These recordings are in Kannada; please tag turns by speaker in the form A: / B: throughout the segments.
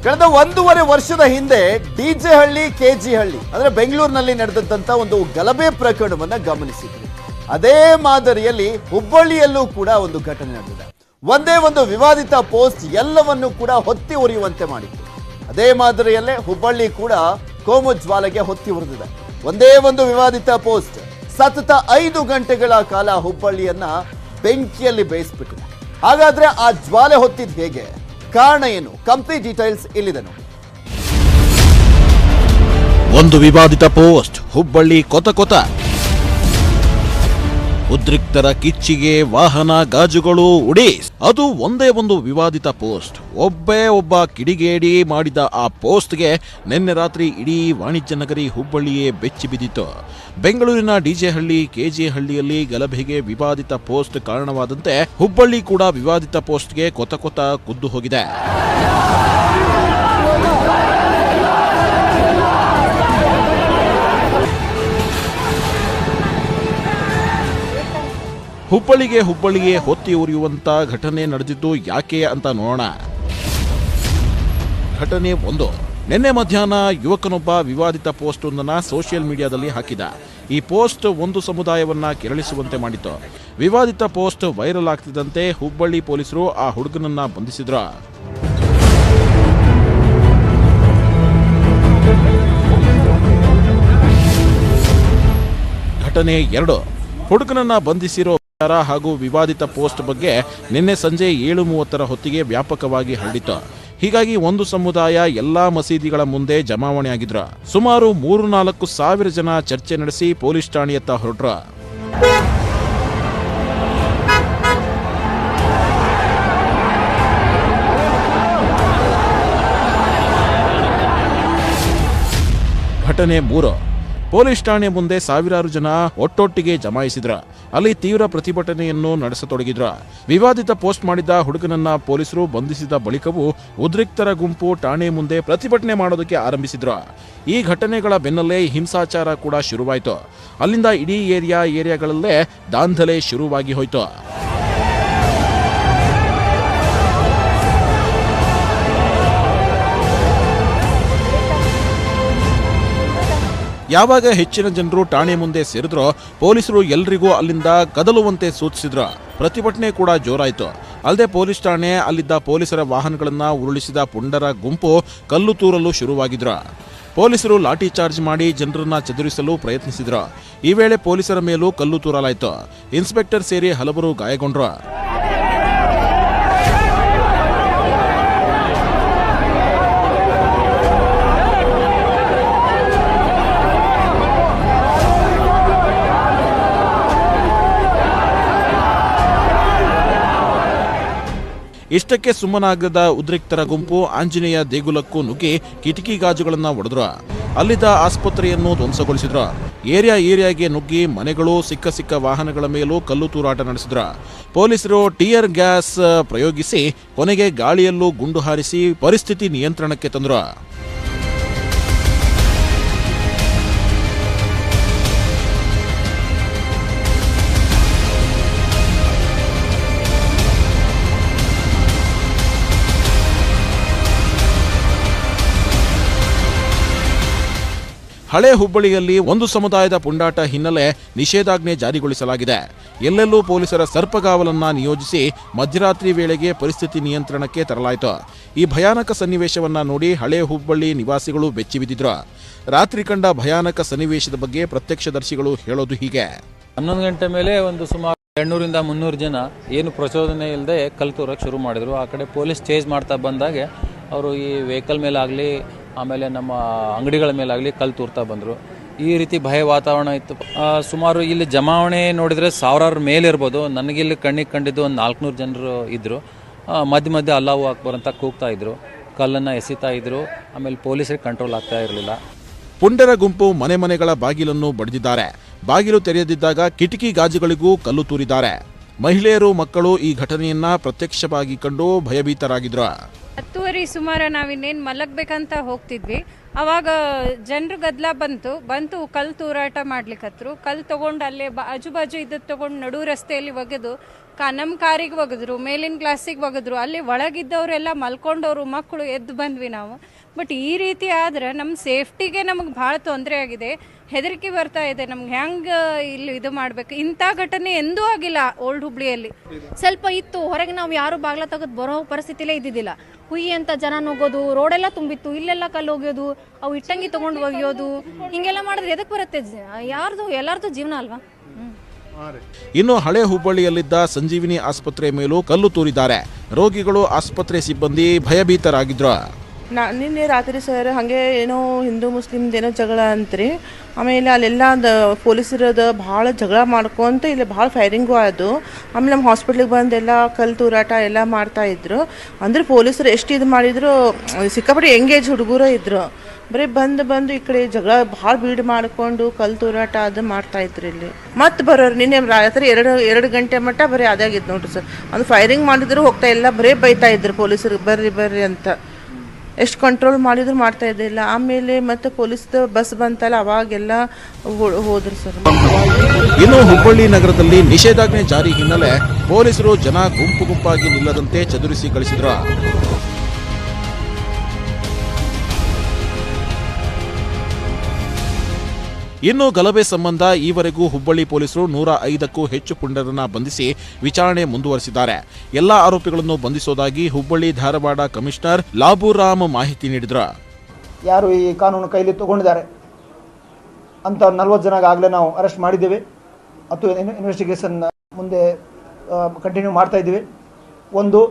A: ಕಳೆದ 1.5 ವರ್ಷದ ಹಿಂದೆ ಡಿಜೆ ಹಳ್ಳಿ ಕೆಜಿ ಹಳ್ಳಿ ಅಂದ್ರೆ ಬೆಂಗಳೂರಿನಲ್ಲಿ ನಡೆದಂತ ಒಂದು ಗಲಭೆ ಪ್ರಕರಣವನ್ನ ಗಮನಿಸಿದ್ರಿ. ಅದೇ ಮಾದರಿಯಲ್ಲಿ ಹುಬ್ಬಳ್ಳಿಯಲ್ಲೂ ಕೂಡ ಒಂದು ಘಟನೆ ನಡೆದಿದೆ. ಒಂದೇ ಒಂದು ವಿವಾದಿತ ಪೋಸ್ಟ್ ಎಲ್ಲವನ್ನೂ ಕೂಡ ಹೊತ್ತಿ ಉರಿಯುವಂತೆ ಮಾಡಿತ್ತು. ಅದೇ ಮಾದರಿಯಲ್ಲೇ ಹುಬ್ಬಳ್ಳಿ ಕೂಡ ಕೋಮು ಜ್ವಾಲೆಗೆ ಹೊತ್ತಿ ಉರಿದಿದೆ. ಒಂದೇ ಒಂದು ವಿವಾದಿತ ಪೋಸ್ಟ್ ಸತತ 5 ಗಂಟೆಗಳ ಕಾಲ ಹುಬ್ಬಳ್ಳಿಯನ್ನ ಬೆಂಕಿಯಲ್ಲಿ ಬೇಯಿಸ್ಬಿಟ್ಟಿದೆ. ಹಾಗಾದ್ರೆ ಆ ಜ್ವಾಲೆ ಹೊತ್ತಿದ್ ಹೇಗೆ, ಕಾರಣ ಏನು, ಕಂಪ್ಲೀಟ್ ಡೀಟೇಲ್ಸ್ ಇಲ್ಲಿದೆ ನೋಡಿ.
B: ಒಂದು ವಿವಾದಿತ ಪೋಸ್ಟ್ ಹುಬ್ಬಳ್ಳಿ ಕೊತ ಉದ್ರಿಕ್ತರ ಕಿಚ್ಚಿಗೆ ವಾಹನ ಗಾಜುಗಳು ಉಡಿ. ಅದು ಒಂದೇ ಒಂದು ವಿವಾದಿತ ಪೋಸ್ಟ್. ಒಬ್ಬ ಕಿಡಿಗೇಡಿ ಮಾಡಿದ ಆ ಪೋಸ್ಟ್ಗೆ ನಿನ್ನೆ ರಾತ್ರಿ ಇಡೀ ವಾಣಿಜ್ಯ ನಗರಿ ಹುಬ್ಬಳ್ಳಿಯೇ ಬೆಚ್ಚಿ ಬಿದ್ದಿತ್ತು. ಬೆಂಗಳೂರಿನ ಡಿಜೆ ಹಳ್ಳಿ ಕೆಜಿ ಹಳ್ಳಿಯಲ್ಲಿ ಗಲಭೆಗೆ ವಿವಾದಿತ ಪೋಸ್ಟ್ ಕಾರಣವಾದಂತೆ ಹುಬ್ಬಳ್ಳಿ ಕೂಡ ವಿವಾದಿತ ಪೋಸ್ಟ್ಗೆ ಕೊತ ಕುದ್ದು ಹೋಗಿದೆ. ಹುಬ್ಬಳ್ಳಿಗೆ ಹೊತ್ತಿ ಉರಿಯುವಂತ ಘಟನೆ ನಡೆದಿದ್ದು ಯಾಕೆ ಅಂತ ನೋಡೋಣ. ಘಟನೆ 1. ನಿನ್ನೆ ಮಧ್ಯಾಹ್ನ ಯುವಕನೊಬ್ಬ ವಿವಾದಿತ ಪೋಸ್ಟ್ ಒಂದನ್ನು ಸೋಷಿಯಲ್ ಮೀಡಿಯಾದಲ್ಲಿ ಹಾಕಿದ. ಈ ಪೋಸ್ಟ್ ಒಂದು ಸಮುದಾಯವನ್ನ ಕೆರಳಿಸುವಂತೆ ಮಾಡಿತ್ತು. ವಿವಾದಿತ ಪೋಸ್ಟ್ ವೈರಲ್ ಆಗ್ತಿದ್ದಂತೆ ಹುಬ್ಬಳ್ಳಿ ಪೊಲೀಸರು ಆ ಹುಡುಗನನ್ನ ಬಂಧಿಸಿದ್ರು. ಘಟನೆ 2. ಹುಡುಗನನ್ನ ಬಂಧಿಸಿರೋ ಹಾಗೂ ವಿವಾದಿತ ಪೋಸ್ಟ್ ಬಗ್ಗೆ ನಿನ್ನೆ ಸಂಜೆ 7:30 ಹೊತ್ತಿಗೆ ವ್ಯಾಪಕವಾಗಿ ಹರಡಿತು. ಹೀಗಾಗಿ ಒಂದು ಸಮುದಾಯ ಎಲ್ಲಾ ಮಸೀದಿಗಳ ಮುಂದೆ ಜಮಾವಣೆಯಾಗಿದ್ರು. ಸುಮಾರು 3-4 ಸಾವಿರ ಜನ ಚರ್ಚೆ ನಡೆಸಿ ಪೊಲೀಸ್ ಠಾಣೆಯತ್ತ ಹೊರಟ್ರು. ಘಟನೆ 3. ಪೊಲೀಸ್ ಠಾಣೆ ಮುಂದೆ ಸಾವಿರಾರು ಜನ ಒಟ್ಟೊಟ್ಟಿಗೆ ಜಮಾಯಿಸಿದ್ರ. ಅಲ್ಲಿ ತೀವ್ರ ಪ್ರತಿಭಟನೆಯನ್ನು ನಡೆಸತೊಡಗಿದ್ರ. ವಿವಾದಿತ ಪೋಸ್ಟ್ ಮಾಡಿದ್ದ ಹುಡುಗನನ್ನ ಪೊಲೀಸರು ಬಂಧಿಸಿದ ಬಳಿಕವೂ ಉದ್ರಿಕ್ತರ ಗುಂಪು ಠಾಣೆ ಮುಂದೆ ಪ್ರತಿಭಟನೆ ಮಾಡೋದಕ್ಕೆ ಆರಂಭಿಸಿದ್ರು. ಈ ಘಟನೆಗಳ ಬೆನ್ನಲ್ಲೇ ಹಿಂಸಾಚಾರ ಕೂಡ ಶುರುವಾಯಿತು. ಅಲ್ಲಿಂದ ಇಡೀ ಏರಿಯಾಗಳಲ್ಲೇ ದಾಂಧಲೆ ಶುರುವಾಗಿ ಹೋಯಿತು. ಯಾವಾಗ ಹೆಚ್ಚಿನ ಜನರು ಠಾಣೆ ಮುಂದೆ ಸೇರಿದ್ರೋ ಪೊಲೀಸರು ಎಲ್ರಿಗೂ ಅಲ್ಲಿಂದ ಕದಲುವಂತೆ ಸೂಚಿಸಿದ್ರು. ಪ್ರತಿಭಟನೆ ಕೂಡ ಜೋರಾಯಿತು. ಅಲ್ಲದೆ ಪೊಲೀಸ್ ಠಾಣೆ ಅಲ್ಲಿದ್ದ ಪೊಲೀಸರ ವಾಹನಗಳನ್ನ ಉರುಳಿಸಿದ ಪುಂಡರ ಗುಂಪು ಕಲ್ಲು ತೂರಲು ಶುರುವಾಗಿದ್ರು. ಪೊಲೀಸರು ಲಾಠಿ ಚಾರ್ಜ್ ಮಾಡಿ ಜನರನ್ನ ಚದುರಿಸಲು ಪ್ರಯತ್ನಿಸಿದ್ರು. ಈ ವೇಳೆ ಪೊಲೀಸರ ಮೇಲೂ ಕಲ್ಲು ತೂರಲಾಯಿತು. ಇನ್ಸ್ಪೆಕ್ಟರ್ ಸೇರಿ ಹಲವರು ಗಾಯಗೊಂಡ್ರು. ಇಷ್ಟಕ್ಕೆ ಸುಮ್ಮನಾಗದ ಉದ್ರಿಕ್ತರ ಗುಂಪು ಆಂಜನೇಯ ದೇಗುಲಕ್ಕೂ ನುಗ್ಗಿ ಕಿಟಕಿ ಗಾಜುಗಳನ್ನ ಒಡೆದ್ರು. ಅಲ್ಲಿದ್ದ ಆಸ್ಪತ್ರೆಯನ್ನು ಧ್ವಂಸಗೊಳಿಸಿದ್ರು. ಏರಿಯಾಗೆ ನುಗ್ಗಿ ಮನೆಗಳು, ಸಿಕ್ಕ ವಾಹನಗಳ ಮೇಲೂ ಕಲ್ಲು ತೂರಾಟ ನಡೆಸಿದ್ರು. ಪೊಲೀಸರು ಟಿಯರ್ ಗ್ಯಾಸ್ ಪ್ರಯೋಗಿಸಿ ಕೊನೆಗೆ ಗಾಳಿಯಲ್ಲೂ ಗುಂಡು ಹಾರಿಸಿ ಪರಿಸ್ಥಿತಿ ನಿಯಂತ್ರಣಕ್ಕೆ ತಂದ್ರು. ಹಳೆ ಹುಬ್ಬಳ್ಳಿಯಲ್ಲಿ ಒಂದು ಸಮುದಾಯದ ಪುಂಡಾಟ ಹಿನ್ನೆಲೆ ನಿಷೇಧಾಜ್ಞೆ ಜಾರಿಗೊಳಿಸಲಾಗಿದೆ. ಎಲ್ಲೆಲ್ಲೂ ಪೊಲೀಸರ ಸರ್ಪಗಾವಲನ್ನ ನಿಯೋಜಿಸಿ ಮಧ್ಯರಾತ್ರಿ ವೇಳೆಗೆ ಪರಿಸ್ಥಿತಿ ನಿಯಂತ್ರಣಕ್ಕೆ ತರಲಾಯಿತು. ಈ ಭಯಾನಕ ಸನ್ನಿವೇಶವನ್ನ ನೋಡಿ ಹಳೆ ಹುಬ್ಬಳ್ಳಿ ನಿವಾಸಿಗಳು ಬೆಚ್ಚಿಬಿದ್ದಿದ್ರು. ರಾತ್ರಿ ಕಂಡ ಭಯಾನಕ ಸನ್ನಿವೇಶದ ಬಗ್ಗೆ ಪ್ರತ್ಯಕ್ಷದರ್ಶಿಗಳು ಹೇಳೋದು ಹೀಗೆ.
C: 11 ಗಂಟೆ ಮೇಲೆ ಒಂದು ಸುಮಾರು 200-300 ಜನ ಏನು ಪ್ರಚೋದನೆ ಇಲ್ಲದೆ ಕಲ್ಲು ತೂರಕ್ಕೆ ಶುರು ಮಾಡಿದ್ರು. ಆ ಕಡೆ ಪೊಲೀಸ್ ಚೇಸ್ ಮಾಡ್ತಾ ಬಂದಾಗೆ ಅವರು ಈ ವೆಹಿಕಲ್ ಮೇಲಾಗಲಿ ಆಮೇಲೆ ನಮ್ಮ ಅಂಗಡಿಗಳ ಮೇಲಾಗಲಿ ಕಲ್ಲು ತೂರ್ತಾ ಬಂದರು. ಈ ರೀತಿ ಭಯ ವಾತಾವರಣ ಇತ್ತು. ಸುಮಾರು ಇಲ್ಲಿ ಜಮಾವಣೆ ನೋಡಿದರೆ ಸಾವಿರಾರು ಮೇಲಿರ್ಬೋದು. ನನಗಿಲ್ಲಿ ಕಣ್ಣಿಗೆ ಕಂಡಿದ್ದು ಒಂದು 400 ಜನರು ಇದ್ದರು. ಮಧ್ಯೆ ಅಲ್ಲಾಹು ಅಕ್ಬರ್ ಅಂತ ಕೂಗ್ತಾ ಇದ್ರು, ಕಲ್ಲನ್ನು ಎಸಿತಾ ಇದ್ರು. ಆಮೇಲೆ ಪೊಲೀಸರಿಗೆ ಕಂಟ್ರೋಲ್ ಆಗ್ತಾ ಇರಲಿಲ್ಲ.
B: ಪುಂಡರ ಗುಂಪು ಮನೆಗಳ ಬಾಗಿಲನ್ನು ಬಡಿದಿದ್ದಾರೆ. ಬಾಗಿಲು ತೆರೆಯದಿದ್ದಾಗ ಕಿಟಕಿ ಗಾಜುಗಳಿಗೂ ಕಲ್ಲು ತೂರಿದ್ದಾರೆ. ಮಹಿಳೆಯರು, ಮಕ್ಕಳು ಈ ಘಟನೆಯನ್ನ ಪ್ರತ್ಯಕ್ಷವಾಗಿ ಕಂಡು ಭಯಭೀತರಾಗಿದ್ರು.
D: 10:30 ಸುಮಾರು ನಾವಿನ್ನೇನು ಮಲಗಬೇಕಂತ ಹೋಗ್ತಿದ್ವಿ. ಅವಾಗ ಜನರು ಗದ್ದಲ ಬಂತು ಕಲ್ಲು ತೂರಾಟ ಮಾಡ್ಲಿಕ್ಕತ್ರು. ಕಲ್ಲು ತೊಗೊಂಡು ಅಲ್ಲೇ ಆಜು ಬಾಜು ಇದ್ದದ್ದು ತೊಗೊಂಡು ನಡು ರಸ್ತೆಯಲ್ಲಿ ಒಗೆದು ನಮ್ಮ ಕಾರಿಗೆ ಒಗೆದ್ರು, ಮೇಲಿನ ಕ್ಲಾಸಿಗೆ ಒಗೆದ್ರು, ಅಲ್ಲಿ ಒಳಗಿದ್ದವರೆಲ್ಲ ಮಲ್ಕೊಂಡವರು, ಮಕ್ಕಳು ಎದ್ದು ಬಂದ್ವಿ ನಾವು. ಬಟ್ ಈ ರೀತಿ ಆದ್ರೆ ನಮ್ಮ ಸೇಫ್ಟಿಗೆ ನಮಗೆ ಭಾಳ ತೊಂದರೆ ಆಗಿದೆ, ಹೆದರಿಕೆ ಬರ್ತಾ ಇದೆ ನಮ್ಗೆ. ಹೆಂಗೆ ಇಲ್ಲಿ ಇದು ಮಾಡಬೇಕು? ಇಂಥ ಘಟನೆ ಎಂದೂ ಆಗಿಲ್ಲ ಓಲ್ಡ್ ಹುಬ್ಳಿಯಲ್ಲಿ.
E: ಸ್ವಲ್ಪ ಇತ್ತು, ಹೊರಗೆ ನಾವು ಯಾರು ಬಾಗ್ಲ ತೆಗೆದು ಬರೋ ಪರಿಸ್ಥಿತಿಲೇ ಇದ್ದಿದ್ದಿಲ್ಲ. ಹುಯ್ಯಿ ಅಂತ ಜನ ನುಗ್ಗೋದು, ರೋಡೆಲ್ಲ ತುಂಬಿತ್ತು, ಇಲ್ಲೆಲ್ಲ ಕಲ್ಲು ಹೋಗ್ಯೋದು, ಅವು ಇಟ್ಟಂಗಿ ತೊಗೊಂಡು ಒಗೆಯೋದು, ಹಿಂಗೆಲ್ಲ ಮಾಡಿದ್ರೆ ಎದಕ್ಕೆ ಬರುತ್ತೆ? ಎಲ್ಲರದು ಜೀವನ ಅಲ್ವಾ?
B: ಇನ್ನು ಹಳೆ ಹುಬ್ಬಳ್ಳಿಯಲ್ಲಿದ್ದ ಸಂಜೀವಿನಿ ಆಸ್ಪತ್ರೆ ಮೇಲೂ ಕಲ್ಲು ತೂರಿದ್ದಾರೆ. ರೋಗಿಗಳು, ಆಸ್ಪತ್ರೆ ಸಿಬ್ಬಂದಿ ಭಯಭೀತರಾಗಿದ್ರು.
F: ನಿನ್ನೆ ರಾತ್ರಿ ಸರ್ ಹಾಗೆ ಏನೋ ಹಿಂದೂ ಮುಸ್ಲಿಮ್ದೇನೋ ಜಗಳ ಅಂತ್ರಿ. ಆಮೇಲೆ ಅಲ್ಲೆಲ್ಲ ಪೊಲೀಸರದ ಭಾಳ ಜಗಳ ಮಾಡ್ಕೊಂತ ಇಲ್ಲಿ ಭಾಳ ಫೈರಿಂಗು ಆದವು. ಆಮೇಲೆ ನಮ್ಮ ಹಾಸ್ಪಿಟ್ಲಿಗೆ ಬಂದೆಲ್ಲ ಕಲ್ಲು ತೂರಾಟ ಎಲ್ಲ ಮಾಡ್ತಾಯಿದ್ರು. ಅಂದರೆ ಪೊಲೀಸರು ಎಷ್ಟು ಇದು ಮಾಡಿದ್ರು, ಸಿಕ್ಕಾಪಟ್ಟೆ ಎಂಗೇಜ್ ಹುಡುಗರು ಇದ್ದರು. ಬರೀ ಬಂದು ಈ ಕಡೆ ಜಗಳ ಭಾಳ ಬೀಡು ಮಾಡಿಕೊಂಡು ಕಲ್ಲು ತೂರಾಟ ಅದು ಮಾಡ್ತಾಯಿದ್ರು ಇಲ್ಲಿ. ಮತ್ತೆ ಬರೋರು ನಿನ್ನೆ ರಾತ್ರಿ ಎರಡು ಗಂಟೆ ಮಟ್ಟ ಬರೀ ಅದಾಗಿದ್ದು ನೋಡ್ರಿ ಸರ್. ಅದು ಫೈರಿಂಗ್ ಮಾಡಿದ್ರು ಹೋಗ್ತಾ ಇಲ್ಲ, ಬರೀ ಬೈತಾ ಇದ್ರು ಪೊಲೀಸರಿಗೆ ಬರ್ರಿ ಅಂತ. ಎಷ್ಟು ಕಂಟ್ರೋಲ್ ಮಾಡಿದ್ರು ಮಾಡ್ತಾ ಇದ್ದಿಲ್ಲ. ಆಮೇಲೆ ಮತ್ತೆ ಪೊಲೀಸ್ದು ಬಸ್ ಬಂತಲ್ಲ, ಅವಾಗೆಲ್ಲ ಹೋದ್ರು ಸರ್.
B: ಇನ್ನು ಹುಬ್ಬಳ್ಳಿ ನಗರದಲ್ಲಿ ನಿಷೇಧಾಜ್ಞೆ ಜಾರಿ ಹಿನ್ನೆಲೆ ಪೊಲೀಸರು ಜನ ಗುಂಪಾಗಿ ನಿಲ್ಲದಂತೆ ಚದುರಿಸಿ ಕಳಿಸಿದ್ರು. ಇನ್ನು ಗಲಭೆ ಸಂಬಂಧ ಈವರೆಗೂ ಹುಬ್ಬಳ್ಳಿ ಪೊಲೀಸರು 105ಕ್ಕೂ ಹೆಚ್ಚು ಪುಂಡರನ್ನ ಬಂಧಿಸಿ ವಿಚಾರಣೆ ಮುಂದುವರೆಸಿದ್ದಾರೆ. ಎಲ್ಲಾ ಆರೋಪಿಗಳನ್ನು ಬಂಧಿಸೋದಾಗಿ ಹುಬ್ಬಳ್ಳಿ ಧಾರವಾಡ ಕಮಿಷನರ್ ಲಾಬುರಾಮ್ ಮಾಹಿತಿ ನೀಡಿದ್ರು.
G: ಯಾರು ಈ ಕಾನೂನು ಕೈಲಿ ತಗೊಂಡಿದ್ದಾರೆ ಅಂತ 40 ಜನ ಆಗಲೇ ನಾವು ಅರೆಸ್ಟ್ ಮಾಡಿದ್ದೇವೆ. ಮತ್ತು ಇನ್ವೆಸ್ಟಿಗೇಷನ್ ಮುಂದೆ ಕಂಟಿನ್ಯೂ ಮಾಡ್ತಾ ಇದ್ದೀವಿ. ಒಂದು,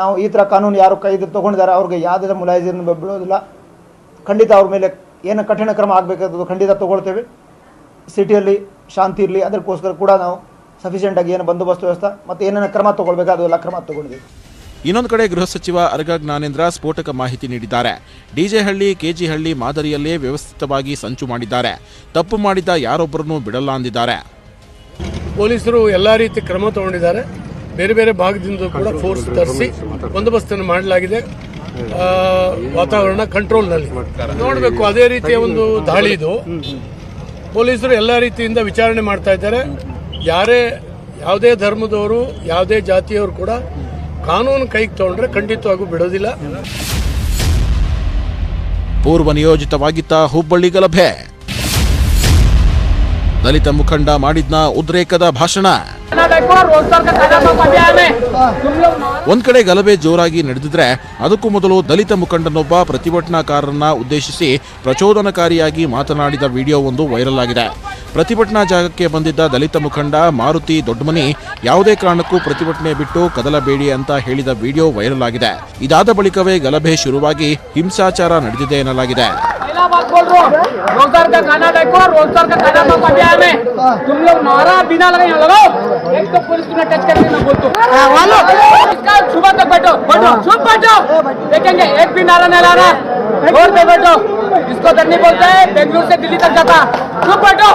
G: ನಾವು ಈ ಥರ ಕಾನೂನು ಯಾರು ಕೈದು ತಗೊಂಡಿದ್ದಾರೆ ಅವ್ರಿಗೆ ಯಾವುದೇ ಮುಲಾಜಿಯನ್ನು ಬೀಳೋದಿಲ್ಲ. ಖಂಡಿತ ಅವ್ರ ಮೇಲೆ ಏನು ಕಠಿಣ ಕ್ರಮ ಆಗಬೇಕಾದ್ರು ಖಂಡಿತ ತಗೊಳ್ತೇವೆ. ಸಿಟಿಯಲ್ಲಿ ಶಾಂತಿ ಇರಲಿ, ಅದಕ್ಕೋಸ್ಕರ ಕೂಡ ನಾವು ಸಫಿಷಿಯೆಂಟಾಗಿ ಏನು ಬಂದೋಬಸ್ತ್ ವ್ಯವಸ್ಥೆ ಮತ್ತು ಏನೇನು ಕ್ರಮ ತಗೊಳ್ಬೇಕಾದೆಲ್ಲ ಕ್ರಮ ತಗೊಂಡಿದ್ದೀವಿ.
B: ಇನ್ನೊಂದು ಕಡೆ ಗೃಹ ಸಚಿವ ಅರಗ ಜ್ಞಾನೇಂದ್ರ ಸ್ಫೋಟಕ ಮಾಹಿತಿ ನೀಡಿದ್ದಾರೆ. ಡಿಜೆಹಳ್ಳಿ, ಕೆಜಿಹಳ್ಳಿ ಮಾದರಿಯಲ್ಲೇ ವ್ಯವಸ್ಥಿತವಾಗಿ ಸಂಚು ಮಾಡಿದ್ದಾರೆ. ತಪ್ಪು ಮಾಡಿದ ಯಾರೊಬ್ಬರನ್ನು ಬಿಡಲ್ಲ ಅಂದಿದ್ದಾರೆ.
H: ಪೊಲೀಸರು ಎಲ್ಲ ರೀತಿ ಕ್ರಮ ತಗೊಂಡಿದ್ದಾರೆ. ಬೇರೆ ಬೇರೆ ಭಾಗದಿಂದ ಕೂಡ ಫೋರ್ಸ್ ತರಿಸಿ ಬಂದೋಬಸ್ತನ್ನು ಮಾಡಲಾಗಿದೆ. ವಾತಾವರಣ ಕಂಟ್ರೋಲ್ನಲ್ಲಿ ನೋಡಬೇಕು. ಅದೇ ರೀತಿಯ ಒಂದು ದಾಳಿ ಇದು. ಪೊಲೀಸರು ಎಲ್ಲ ರೀತಿಯಿಂದ ವಿಚಾರಣೆ ಮಾಡ್ತಾ ಇದ್ದಾರೆ. ಯಾವುದೇ ಧರ್ಮದವರು, ಯಾವುದೇ ಜಾತಿಯವರು ಕೂಡ ಕಾನೂನು ಕೈಗೆ ತಗೊಂಡ್ರೆ ಖಂಡಿತವಾಗೂ ಬಿಡೋದಿಲ್ಲ.
B: ಪೂರ್ವ ನಿಯೋಜಿತವಾಗಿದ್ದ ಹುಬ್ಬಳ್ಳಿ ಗಲಭೆ, ದಲಿತ ಮುಖಂಡ ಮಾಡಿದ್ನ ಉದ್ರೇಕದ ಭಾಷಣ. ಒಂದ್ ಕಡೆ ಗಲಭೆ ಜೋರಾಗಿ ನಡೆದಿದ್ರೆ, ಅದಕ್ಕೂ ಮೊದಲು ದಲಿತ ಮುಖಂಡನೊಬ್ಬ ಪ್ರತಿಭಟನಾಕಾರರನ್ನ ಉದ್ದೇಶಿಸಿ ಪ್ರಚೋದನಕಾರಿಯಾಗಿ ಮಾತನಾಡಿದ ವಿಡಿಯೋ ಒಂದು ವೈರಲ್ ಆಗಿದೆ. ಪ್ರತಿಭಟನಾ ಜಾಗಕ್ಕೆ ಬಂದಿದ್ದ ದಲಿತ ಮುಖಂಡ ಮಾರುತಿ ದೊಡ್ಡಮನಿ ಯಾವುದೇ ಕಾರಣಕ್ಕೂ ಪ್ರತಿಭಟನೆ ಬಿಟ್ಟು ಕದಲಬೇಡಿ ಅಂತ ಹೇಳಿದ ವಿಡಿಯೋ ವೈರಲ್ ಆಗಿದೆ. ಇದಾದ ಬಳಿಕವೇ ಗಲಭೆ ಶುರುವಾಗಿ ಹಿಂಸಾಚಾರ ನಡೆದಿದೆ ಎನ್ನಲಾಗಿದೆ.
I: रोजगार का खाना देखो, रोजगार का खाना तो पटिया में तुम लोग नारा बिना लगे यहाँ लगाओ। एक तो पुलिस तुम्हें टच करके ना बोल दो, इसका सुबह तक बैठो चुप बैठो, देखेंगे एक भी नारा नहीं ला रहा, रोड पे बैठो। इसको धरनी बोलते हैं, बेंगलुरु से दिल्ली तक जाता, चुप बैठो।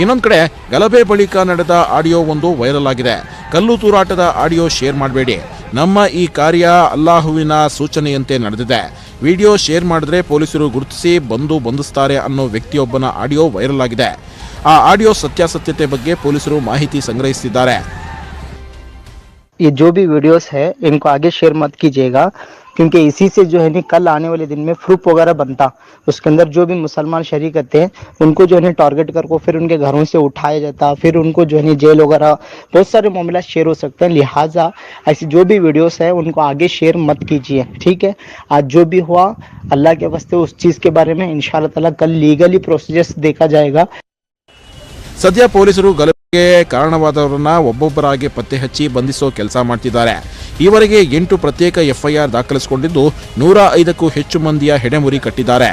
B: ಇನ್ನೊಂದು ಕಡೆ ಗಲಭೆ ಬಳಿಕ ನಡೆದ ಆಡಿಯೋ ಒಂದು ವೈರಲ್ ಆಗಿದೆ. ಕಲ್ಲು ತೂರಾಟದ ಆಡಿಯೋ ಶೇರ್ ಮಾಡಬೇಡಿ, ನಮ್ಮ ಈ ಕಾರ್ಯ ಅಲ್ಲಾಹುವಿನ ಸೂಚನೆಯಂತೆ ನಡೆದಿದೆ. ವಿಡಿಯೋ ಶೇರ್ ಮಾಡಿದ್ರೆ ಪೊಲೀಸರು ಗುರುತಿಸಿ ಬಂಧಿಸ್ತಾರೆ ಅನ್ನೋ ವ್ಯಕ್ತಿಯೊಬ್ಬನ ಆಡಿಯೋ ವೈರಲ್ ಆಗಿದೆ. ಆ ಆಡಿಯೋ ಸತ್ಯಾಸತ್ಯತೆ ಬಗ್ಗೆ ಪೊಲೀಸರು ಮಾಹಿತಿ ಸಂಗ್ರಹಿಸಿದ್ದಾರೆ.
J: ये जो भी वीडियोस है इनको आगे शेयर मत कीजिएगा, क्योंकि इसी से जो है नहीं कल आने वाले दिन में प्रूफ वगैरह बनता, उसके अंदर जो भी मुसलमान शरीक करते हैं उनको जो है टारगेट करके फिर उनके घरों से उठाया जाता, फिर उनको जो है जेल वगैरह बहुत सारे मामला शेयर हो सकते हैं. लिहाजा ऐसी जो भी वीडियोस है उनको आगे शेयर मत कीजिए, ठीक है. आज जो भी हुआ अल्लाह के वास्ते उस चीज के बारे में इंशाअल्लाह ताला कल लीगली प्रोसीजर्स देखा जाएगा.
B: ಸದ್ಯ ಪೊಲೀಸರು ಗಲಭೆಗೆ ಕಾರಣವಾದವರನ್ನ ಒಬ್ಬೊಬ್ಬರಾಗಿ ಪತ್ತೆ ಹಚ್ಚಿ ಬಂಧಿಸೋ ಕೆಲಸ ಮಾಡ್ತಿದ್ದಾರೆ. ಈವರೆಗೆ 8 ಪ್ರತ್ಯೇಕ ಎಫ್ಐಆರ್ ದಾಖಲಿಸಿಕೊಂಡಿದ್ದು 105ಕ್ಕೂ ಹೆಚ್ಚು ಮಂದಿಯ ಹೆಡೆಮುರಿ ಕಟ್ಟಿದ್ದಾರೆ.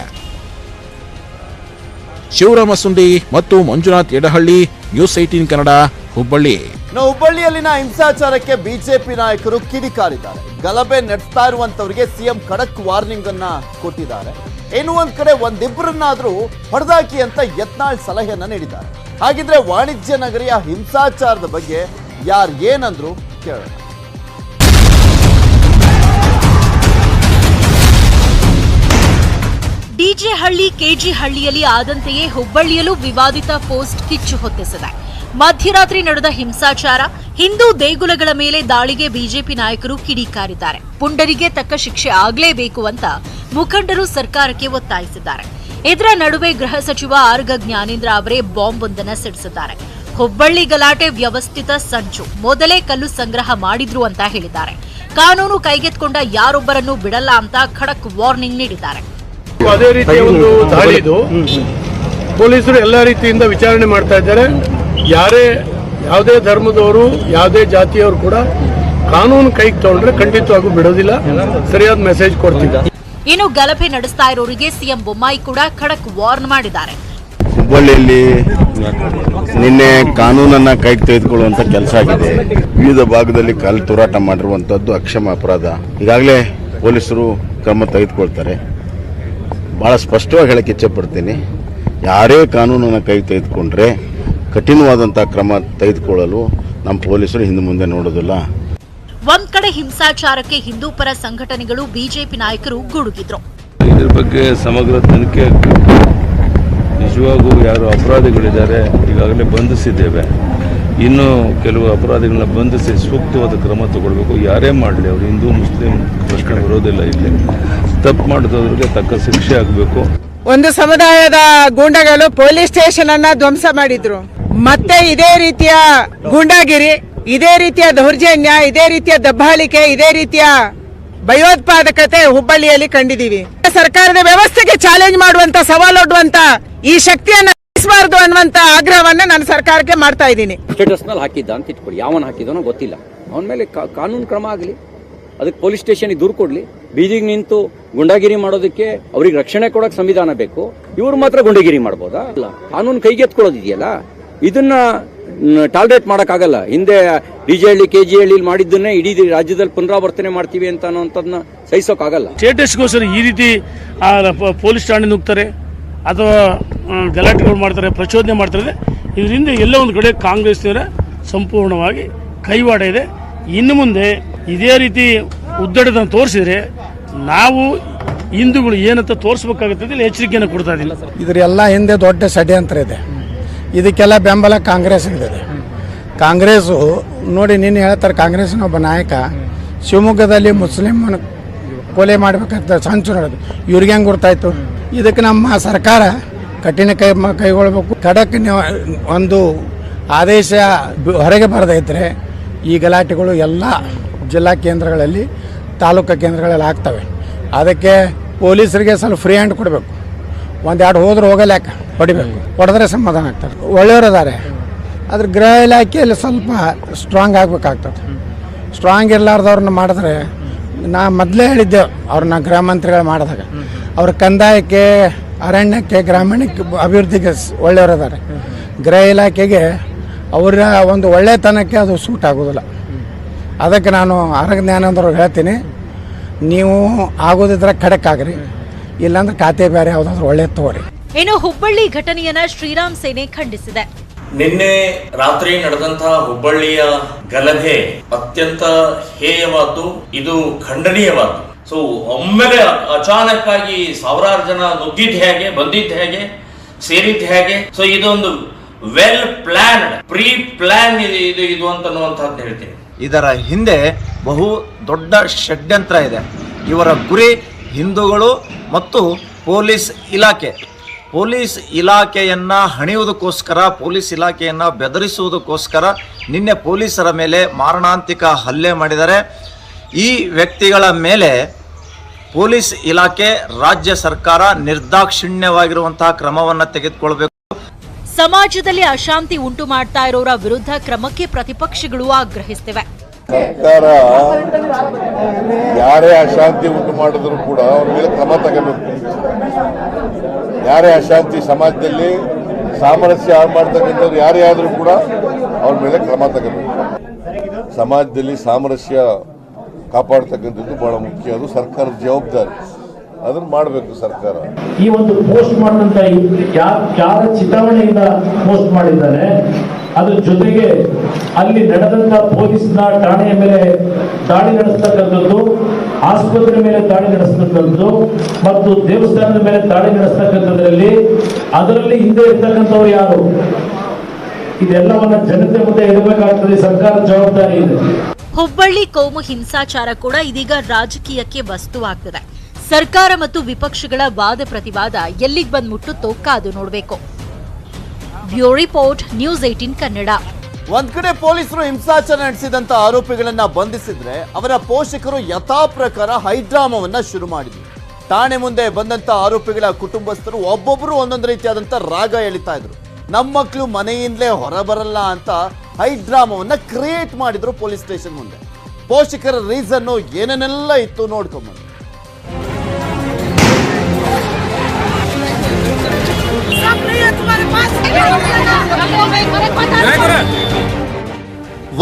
B: ಶಿವರಾಮ ಸುಂಡಿ ಮತ್ತು ಮಂಜುನಾಥ್ ಎಡಹಳ್ಳಿ, ನ್ಯೂಸ್ 18 ಕನ್ನಡ, ಹುಬ್ಬಳ್ಳಿ.
A: ಹುಬ್ಬಳ್ಳಿಯಲ್ಲಿನ ಹಿಂಸಾಚಾರಕ್ಕೆ ಬಿಜೆಪಿ ನಾಯಕರು ಕಿಡಿಕಾರಿದ್ದಾರೆ. ಗಲಭೆ ನಡೆಸ್ತಾ ಇರುವಂತವರಿಗೆ ಸಿಎಂ ಖಡಕ್ ವಾರ್ನಿಂಗ್ ಅನ್ನ ಕೊಟ್ಟಿದ್ದಾರೆ. ಇನ್ನು ಒಂದ್ ಕಡೆ ಒಂದಿಬ್ಬರನ್ನಾದ್ರೂ ಹೊಡೆದಾಕಿ ಅಂತ ಯತ್ನಾಳ್ ಸಲಹೆಯನ್ನ ನೀಡಿದ್ದಾರೆ. ಹಾಗಿದ್ರೆ ವಾಣಿಜ್ಯ ನಗರಿಯ ಹಿಂಸಾಚಾರದ ಬಗ್ಗೆ ಏನಂದ್ರು ಕೇಳೋಣ.
K: ಡಿಜೆ ಹಳ್ಳಿ, ಕೆಜಿ ಹಳ್ಳಿಯಲ್ಲಿ ಆದಂತೆಯೇ ಹುಬ್ಬಳ್ಳಿಯಲ್ಲೂ ವಿವಾದಿತ ಪೋಸ್ಟ್ ಕಿಚ್ಚು ಹೊತ್ತಿಸಿದೆ. ಮಧ್ಯರಾತ್ರಿ ನಡೆದ ಹಿಂಸಾಚಾರ, ಹಿಂದೂ ದೇಗುಲಗಳ ಮೇಲೆ ದಾಳಿಗೆ ಬಿಜೆಪಿ ನಾಯಕರು ಕಿಡಿಕಾರಿದ್ದಾರೆ. ಪುಂಡರಿಗೆ ತಕ್ಕ ಶಿಕ್ಷೆ ಆಗಲೇಬೇಕು ಅಂತ ಮುಖಂಡರು ಸರ್ಕಾರಕ್ಕೆ ಒತ್ತಾಯಿಸಿದ್ದಾರೆ. ಇದರ ನಡುವೆ ಗೃಹ ಸಚಿವ ಆರ್ಗ ಜ್ಞಾನೇಂದ್ರ ಅವರೇ ಬಾಂಬ್ ಒಂದನ್ನು ಸಿಡಿಸಿದ್ದಾರೆ. ಹುಬ್ಬಳ್ಳಿ ಗಲಾಟೆ ವ್ಯವಸ್ಥಿತ ಸಂಚು, ಮೊದಲೇ ಕಲ್ಲು ಸಂಗ್ರಹ ಮಾಡಿದ್ರು ಅಂತ ಹೇಳಿದ್ದಾರೆ. ಕಾನೂನು ಕೈಗೆತ್ತಿಕೊಂಡ ಯಾರೊಬ್ಬರನ್ನು ಬಿಡಲ್ಲ ಅಂತ ಖಡಕ್ ವಾರ್ನಿಂಗ್ ನೀಡಿದ್ದಾರೆ.
H: ಅದೇ ರೀತಿಯ ಒಂದು ದಾಳಿ ಇದು. ಪೊಲೀಸರು ಎಲ್ಲ ರೀತಿಯಿಂದ ವಿಚಾರಣೆ ಮಾಡ್ತಾ ಇದ್ದಾರೆ. ಯಾವುದೇ ಧರ್ಮದವರು, ಯಾವುದೇ ಜಾತಿಯವರು ಕೂಡ ಕಾನೂನು ಕೈಗೆ ತಗೊಂಡ್ರೆ ಖಂಡಿತವಾಗೂ ಬಿಡೋದಿಲ್ಲ. ಸರಿಯಾದ ಮೆಸೇಜ್ ಕೊಡ್ತಿದ್ದ.
K: ಇನ್ನು ಗಲಭೆ ನಡೆಸ್ತಾ ಇರೋರಿಗೆ ಸಿಎಂ ಬೊಮ್ಮಾಯಿ ಕೂಡ ಖಡಕ್ ವಾರ್ನ್ ಮಾಡಿದ್ದಾರೆ.
L: ಹುಬ್ಬಳ್ಳಿಯಲ್ಲಿ ನಿನ್ನೆ ಕಾನೂನನ್ನ ಕೈಗೆ ತೆಗೆದುಕೊಳ್ಳುವಂತ ಕೆಲಸ ಆಗಿದೆ. ವಿವಿಧ ಭಾಗದಲ್ಲಿ ಕಲ್ಲು ತೂರಾಟ ಮಾಡಿರುವಂತದ್ದು ಅಕ್ಷಮ ಅಪರಾಧ. ಈಗಾಗಲೇ ಪೊಲೀಸರು ಕ್ರಮ ತೆಗೆದುಕೊಳ್ತಾರೆ. ಬಹಳ ಸ್ಪಷ್ಟವಾಗಿ ಹೇಳಕ್ಕೆ ಇಚ್ಛೆ ಪಡ್ತೀನಿ, ಯಾರೇ ಕಾನೂನನ್ನ ಕೈಗೆ ತೆಗೆದುಕೊಂಡ್ರೆ ಕಠಿಣವಾದಂತಹ ಕ್ರಮ ತೆಗೆದುಕೊಳ್ಳಲು ನಮ್ಮ ಪೊಲೀಸರು ಹಿಂದೆ ಮುಂದೆ ನೋಡೋದಿಲ್ಲ.
K: ಒಂದ್ ಕಡೆ ಹಿಂಸಾಚಾರಕ್ಕೆ ಹಿಂದೂ ಪರ ಸಂಘಟನೆಗಳು, ಬಿಜೆಪಿ ನಾಯಕರು ಗುಡುಗಿದ್ರು.
M: ಇದ್ರ ಬಗ್ಗೆ ಸಮಗ್ರ ತನಿಖೆ ನಿಜವಾಗೂ ಯಾರು ಅಪರಾಧಿಗಳಿದ್ದಾರೆ ಈಗಾಗಲೇ ಬಂಧಿಸಿದ್ದೇವೆ. ಇನ್ನು ಕೆಲವು ಅಪರಾಧಿಗಳನ್ನ ಬಂಧಿಸಿ ಸೂಕ್ತವಾದ ಕ್ರಮ ತಗೊಳ್ಬೇಕು. ಯಾರೇ ಮಾಡಲಿ, ಅವರು ಹಿಂದೂ ಮುಸ್ಲಿಂ ಪ್ರಶ್ನೆ ಬರೋದಿಲ್ಲ. ಇಲ್ಲಿ ತಪ್ಪು ಮಾಡಿದವ್ರಿಗೆ ತಕ್ಕ ಶಿಕ್ಷೆ ಆಗಬೇಕು.
N: ಒಂದು ಸಮುದಾಯದ ಗೂಂಡಗಳು ಪೊಲೀಸ್ ಸ್ಟೇಷನ್ ಅನ್ನ ಧ್ವಂಸ ಮಾಡಿದ್ರು. ಮತ್ತೆ ಇದೇ ರೀತಿಯ ಗೂಂಡಾಗಿರಿ, ಇದೇ ರೀತಿಯ ದೌರ್ಜನ್ಯ, ಇದೇ ರೀತಿಯ ದಬ್ಬಾಳಿಕೆ, ಇದೇ ರೀತಿಯ ಭಯೋತ್ಪಾದಕತೆ ಹುಬ್ಬಳ್ಳಿಯಲ್ಲಿ ಕಂಡಿದ್ದೀವಿ. ಸರ್ಕಾರದ ವ್ಯವಸ್ಥೆಗೆ ಚಾಲೆಂಜ್ ಮಾಡುವಂತ, ಸವಾಲೊಡ್ಡುವಂತ ಈ ಶಕ್ತಿಯನ್ನ ನಡೆಸಬಾರದು ಅನ್ನುವಂತ ಆಗ್ರಹವನ್ನ ನಾನು ಸರ್ಕಾರಕ್ಕೆ ಮಾಡ್ತಾ ಇದ್ದೀನಿ.
O: ಸ್ಟೇಟಸ್ ನಲ್ಲಿ ಹಾಕಿದ್ದ ಅಂತ ಇಟ್ಕೊಳ್ಳಿ, ಯಾವನ್ ಹಾಕಿದನೋ ಗೊತ್ತಿಲ್ಲ, ಅವನ ಮೇಲೆ ಕಾನೂನು ಕ್ರಮ ಆಗಲಿ, ಅದಕ್ಕೆ ಪೊಲೀಸ್ ಸ್ಟೇಷನ್ಗೆ ದೂರು ಕೊಡ್ಲಿ. ಬೀದಿಗೆ ನಿಂತು ಗುಂಡಾಗಿರಿ ಮಾಡೋದಕ್ಕೆ ಅವ್ರಿಗೆ ರಕ್ಷಣೆ ಕೊಡೋಕೆ ಸಂವಿಧಾನ ಬೇಕು, ಇವ್ರು ಮಾತ್ರ ಗುಂಡಾಗಿರಿ ಮಾಡ್ಬೋದಾ? ಅಲ್ಲ, ಕಾನೂನು ಕೈಗೆತ್ಕೊಳ್ಳೋದಿದೆಯಲ್ಲ, ಇದನ್ನ ಟಾಲರೇಟ್ ಮಾಡೋಕ್ಕಾಗಲ್ಲ. ಹಿಂದೆ ಡಿಜೆಹಳ್ಳಿ, ಕೆಜಿಹಳ್ಳಿ ಮಾಡಿದ್ದನ್ನೇ ಇಡೀ ರಾಜ್ಯದಲ್ಲಿ ಪುನರಾವರ್ತನೆ ಮಾಡ್ತೀವಿ ಅಂತ ಅನ್ನೋಂಥದ್ದನ್ನ ಸಹಿಸೋಕ್ಕಾಗಲ್ಲ.
H: ಸ್ಟೇಟಸ್ಗೋಸ್ಕರ ಈ ರೀತಿ ಪೊಲೀಸ್ ಠಾಣೆ ನುಗ್ತಾರೆ ಅಥವಾ ಗಲಾಟೆಗಳು ಮಾಡ್ತಾರೆ, ಪ್ರಚೋದನೆ ಮಾಡ್ತಾರೆ. ಇದರಿಂದ ಎಲ್ಲ ಒಂದು ಕಡೆ ಕಾಂಗ್ರೆಸ್ನವರ ಸಂಪೂರ್ಣವಾಗಿ ಕೈವಾಡ ಇದೆ. ಇನ್ನು ಮುಂದೆ ಇದೇ ರೀತಿ ಉದ್ದಡದನ್ನು ತೋರಿಸಿದ್ರೆ ನಾವು ಹಿಂದೂಗಳು ಏನಂತ ತೋರಿಸಬೇಕಾಗುತ್ತೆ ಎಚ್ಚರಿಕೆಯನ್ನು ಕೊಡ್ತಾ ಇದ್ದೀನಿ.
P: ಇದರೆಲ್ಲ ಹಿಂದೆ ದೊಡ್ಡ ಷಡ್ಯಂತ್ರ ಇದೆ. ಇದಕ್ಕೆಲ್ಲ ಬೆಂಬಲ ಕಾಂಗ್ರೆಸ್ ಇದೆ. ಕಾಂಗ್ರೆಸ್ಸು ನೋಡಿ, ನಿನ್ನೆ ಹೇಳ್ತಾರೆ ಕಾಂಗ್ರೆಸ್ನ ಒಬ್ಬ ನಾಯಕ ಶಿವಮೊಗ್ಗದಲ್ಲಿ ಮುಸ್ಲಿಮನ ಕೊಲೆ ಮಾಡಬೇಕಂತ ಸಂಚು ನಡೆದು, ಇವ್ರಿಗೆ ಹೆಂಗೆ ಗೊತ್ತಾಯ್ತು? ಇದಕ್ಕೆ ನಮ್ಮ ಸರ್ಕಾರ ಕಠಿಣ ಕೈಗೊಳ್ಳಬೇಕು. ಖಡಕ್ ಒಂದು ಆದೇಶ ಹೊರಗೆ ಬರದೈತ್ರೆ ಈ ಗಲಾಟೆಗಳು ಎಲ್ಲ ಜಿಲ್ಲಾ ಕೇಂದ್ರಗಳಲ್ಲಿ, ತಾಲೂಕು ಕೇಂದ್ರಗಳಲ್ಲಿ ಆಗ್ತವೆ. ಅದಕ್ಕೆ ಪೊಲೀಸರಿಗೆ ಸ್ವಲ್ಪ ಫ್ರೀ ಹ್ಯಾಂಡ್ ಕೊಡಬೇಕು. ಒಂದೆರಡು ಹೋದ್ರೆ ಹೋಗಲ್ಯಾಕ ಹೊಡಿಬೇಕು, ಹೊಡೆದ್ರೆ ಸಮಾಧಾನ ಆಗ್ತದೆ. ಒಳ್ಳೆಯವರಿದ್ದಾರೆ, ಅದ್ರ ಗೃಹ ಇಲಾಖೆಯಲ್ಲಿ ಸ್ವಲ್ಪ ಸ್ಟ್ರಾಂಗ್ ಆಗಬೇಕಾಗ್ತದೆ. ಸ್ಟ್ರಾಂಗ್ ಇರಲಾರ್ದವ್ರನ್ನ ಮಾಡಿದ್ರೆ, ನಾ ಮೊದಲೇ ಹೇಳಿದ್ದೆ ಅವ್ರನ್ನ ಗೃಹ ಮಂತ್ರಿಗಳು ಮಾಡಿದಾಗ, ಅವ್ರ ಕಂದಾಯಕ್ಕೆ, ಅರಣ್ಯಕ್ಕೆ, ಗ್ರಾಮೀಣಕ್ಕೆ ಅಭಿವೃದ್ಧಿಗೆ ಒಳ್ಳೆಯವರಿದ್ದಾರೆ. ಗೃಹ ಇಲಾಖೆಗೆ ಅವರ ಒಂದು ಒಳ್ಳೆತನಕ್ಕೆ ಅದು ಸೂಟ್ ಆಗೋದಿಲ್ಲ. ಅದಕ್ಕೆ ನಾನು ಆರೋಗ್ಯ ಜ್ಞಾನೇಂದ್ರವ್ರಿಗೆ ಹೇಳ್ತೀನಿ, ನೀವು ಆಗೋದಿದ್ರೆ ಖಡಕ್ ಆಗ್ರಿ, ಇಲ್ಲಾಂದ್ರೆ ಖಾತೆ ಬೇರೆ ಯಾವುದಾದ್ರೂ ಒಳ್ಳೆ ತಗೋರಿ.
K: ಇನ್ನು ಹುಬ್ಬಳ್ಳಿ ಘಟನೆಯನ್ನ ಶ್ರೀರಾಮ್ ಸೇನೆ ಖಂಡಿಸಿದೆ.
Q: ನಿನ್ನೆ ರಾತ್ರಿ ನಡೆದಂತಹ ಹುಬ್ಬಳ್ಳಿಯ ಗಲಭೆ ಅತ್ಯಂತ ಹೇಯವಾದ್ದು, ಇದು ಖಂಡನೀಯವಾದ್ದು. ಸೊ ಒಮ್ಮೆಲೆ ಅಚಾನಕ್ ಆಗಿ ಸಾವಿರಾರು ಜನ ನುಗ್ಗಿದ್ದು ಹೇಗೆ, ಬಂದಿದ್ದು ಹೇಗೆ, ಸೇರಿದ್ದು ಹೇಗೆ? ಸೊ ಇದೊಂದು ವೆಲ್ ಪ್ಲಾನ್ಡ್, ಪ್ರೀ ಪ್ಲಾನ್ ಇದು ಅಂತನ್ನುವಂಥದ್ದು ಹೇಳ್ತೀನಿ.
R: ಇದರ ಹಿಂದೆ ಬಹು ದೊಡ್ಡ ಷಡ್ಯಂತ್ರ ಇದೆ. ಇವರ ಗುರಿ ಹಿಂದೂಗಳು ಮತ್ತು ಪೊಲೀಸ್ ಇಲಾಖೆ. ಪೊಲೀಸ್ ಇಲಾಖೆಯನ್ನು ಹಣಿಯುವುದಕ್ಕೋಸ್ಕರ, ಪೊಲೀಸ್ ಇಲಾಖೆಯನ್ನು ಬೆದರಿಸುವುದಕ್ಕೋಸ್ಕರ ನಿನ್ನೆ ಪೊಲೀಸರ ಮೇಲೆ ಮಾರಣಾಂತಿಕ ಹಲ್ಲೆ ಮಾಡಿದ್ದಾರೆ. ಈ ವ್ಯಕ್ತಿಗಳ ಮೇಲೆ ಪೊಲೀಸ್ ಇಲಾಖೆ, ರಾಜ್ಯ ಸರ್ಕಾರ ನಿರ್ದಾಕ್ಷಿಣ್ಯವಾಗಿರುವಂತಹ ಕ್ರಮವನ್ನು ತೆಗೆದುಕೊಳ್ಬೇಕು.
K: ಸಮಾಜದಲ್ಲಿ ಅಶಾಂತಿ ಉಂಟು ಮಾಡ್ತಾ ಇರೋರ ವಿರುದ್ಧ ಕ್ರಮಕ್ಕೆ ಪ್ರತಿಪಕ್ಷಗಳು ಆಗ್ರಹಿಸುತ್ತಿವೆ.
L: ಸರ್ಕಾರ ಯಾರೇ ಅಶಾಂತಿ ಉಂಟು ಮಾಡಿದ್ರು ಕೂಡ ಅವ್ರ ಮೇಲೆ ಕ್ರಮ ತಗೋಬೇಕು. ಯಾರೇ ಅಶಾಂತಿ ಸಮಾಜದಲ್ಲಿ ಸಾಮರಸ್ಯ ಹಾಳು ಮಾಡ್ತಕ್ಕಂಥವ್ರು ಯಾರೇ ಆದರೂ ಕೂಡ ಅವ್ರ ಮೇಲೆ ಕ್ರಮ ತಗೋಬೇಕು. ಸಮಾಜದಲ್ಲಿ ಸಾಮರಸ್ಯ ಕಾಪಾಡ್ತಕ್ಕಂಥದ್ದು ಬಹಳ ಮುಖ್ಯ. ಅದು ಸರ್ಕಾರದ ಜವಾಬ್ದಾರಿ, ಅದನ್ನು ಮಾಡಬೇಕು ಸರ್ಕಾರ.
S: ಈ ಒಂದು ಪೋಸ್ಟ್ ಮಾಡಿದಂತ ಯಾರ ಚಿತಾವಣೆಯಿಂದ ಪೋಸ್ಟ್ ಮಾಡಿದ್ದಾರೆ, ಅದ್ರ ಜೊತೆಗೆ ಅಲ್ಲಿ ನಡೆದಂತ ಪೊಲೀಸ್ನ ಠಾಣೆಯ ಮೇಲೆ ದಾಳಿ ನಡೆಸ್ತಕ್ಕಂಥದ್ದು, ಆಸ್ಪತ್ರೆ ಮೇಲೆ ದಾಳಿ ನಡೆಸ್ತಕ್ಕಂಥದ್ದು ಮತ್ತು ದೇವಸ್ಥಾನದ ಮೇಲೆ ದಾಳಿ ನಡೆಸ್ತಕ್ಕಂಥದ್ರಲ್ಲಿ ಅದರಲ್ಲಿ ಹಿಂದೆ ಇರ್ತಕ್ಕಂಥವ್ರು ಯಾರು? ಇದೆಲ್ಲವನ್ನ ಜನತೆ ಮುಂದೆ ಇಡಬೇಕಾಗ್ತದೆ. ಸರ್ಕಾರದ ಜವಾಬ್ದಾರಿ ಇದೆ.
K: ಹುಬ್ಬಳ್ಳಿ ಕೋಮು ಹಿಂಸಾಚಾರ ಕೂಡ ಇದೀಗ ರಾಜಕೀಯಕ್ಕೆ ವಸ್ತುವಾಗ್ತದೆ. ಸರ್ಕಾರ ಮತ್ತು ವಿಪಕ್ಷಗಳ ವಾದ ಪ್ರತಿವಾದ ಎಲ್ಲಿಗೆ ಬಂದು ಮುಟ್ಟುತ್ತೋ ಕಾದು ನೋಡಬೇಕು. Bureau report, news 18 Kannada.
A: ಒಂದ್ ಕಡೆ ಪೊಲೀಸರು ಹಿಂಸಾಚಾರ ನಡೆಸಿದಂತ ಆರೋಪಿಗಳನ್ನ ಬಂಧಿಸಿದ್ರೆ ಅವರ ಪೋಷಕರು ಯಥಾ ಪ್ರಕಾರ ಹೈಡ್ರಾಮವನ್ನ ಶುರು ಮಾಡಿದ್ರು. ಠಾಣೆ ಮುಂದೆ ಬಂದಂತ ಆರೋಪಿಗಳ ಕುಟುಂಬಸ್ಥರು ಒಬ್ಬೊಬ್ಬರು ಒಂದೊಂದು ರೀತಿಯಾದಂತ ರಾಗ ಎಳಿತಾ ಇದ್ರು. ನಮ್ಮ ಮಕ್ಕಳು ಮನೆಯಿಂದಲೇ ಹೊರಬರಲ್ಲ ಅಂತ ಹೈಡ್ರಾಮವನ್ನ ಕ್ರಿಯೇಟ್ ಮಾಡಿದ್ರು ಪೊಲೀಸ್ ಸ್ಟೇಷನ್ ಮುಂದೆ. ಪೋಷಕರ ರೀಸನ್ನು ಏನೇನೆಲ್ಲ ಇತ್ತು ನೋಡ್ಕೊಂಬಂದು.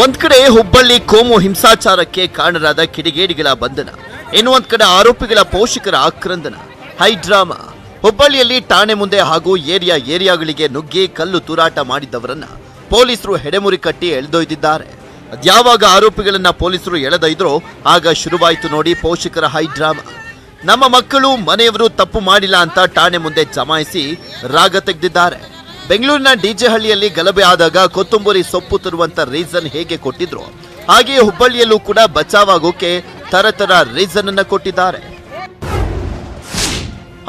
A: ಒಂದ್ ಕಡೆ ಹುಬ್ಬಳ್ಳಿ ಕೋಮು ಹಿಂಸಾಚಾರಕ್ಕೆ ಕಾರಣರಾದ ಕಿಡಿಗೇಡಿಗಳ ಬಂಧನ, ಇನ್ನು ಒಂದ್ ಕಡೆ ಆರೋಪಿಗಳ ಪೋಷಕರ ಆಕ್ರಂದನ, ಹೈಡ್ರಾಮಾ. ಹುಬ್ಬಳ್ಳಿಯಲ್ಲಿ ಠಾಣೆ ಮುಂದೆ ಹಾಗೂ ಏರಿಯಾಗಳಿಗೆ ನುಗ್ಗಿ ಕಲ್ಲು ತೂರಾಟ ಮಾಡಿದ್ದವರನ್ನ ಪೊಲೀಸರು ಹೆಡೆಮುರಿ ಕಟ್ಟಿ ಎಳೆದೊಯ್ದಿದ್ದಾರೆ. ಅದ್ಯಾವಾಗ ಆರೋಪಿಗಳನ್ನ ಪೊಲೀಸರು ಎಳೆದೊಯ್ದ್ರೋ ಆಗ ಶುರುವಾಯಿತು ನೋಡಿ ಪೋಷಕರ ಹೈಡ್ರಾಮಾ. ನಮ್ಮ ಮಕ್ಕಳು ಮನೆಯವರು ತಪ್ಪು ಮಾಡಿಲ್ಲ ಅಂತ ಠಾಣೆ ಮುಂದೆ ಜಮಾಯಿಸಿ ರಾಗ ತೆಗೆದಿದ್ದಾರೆ. ಬೆಂಗಳೂರಿನ ಡಿಜೆಹಳ್ಳಿಯಲ್ಲಿ ಗಲಭೆ ಆದಾಗ ಕೊತ್ತಂಬರಿ ಸೊಪ್ಪು ತರುವಂತ ರೀಸನ್ ಹೇಗೆ ಕೊಟ್ಟಿದ್ರು, ಹಾಗೆಯೇ ಹುಬ್ಬಳ್ಳಿಯಲ್ಲೂ ಕೂಡ ಬಚಾವಾಗೋಕೆ ತರ ರೀಸನ್ ಅನ್ನ ಕೊಟ್ಟಿದ್ದಾರೆ.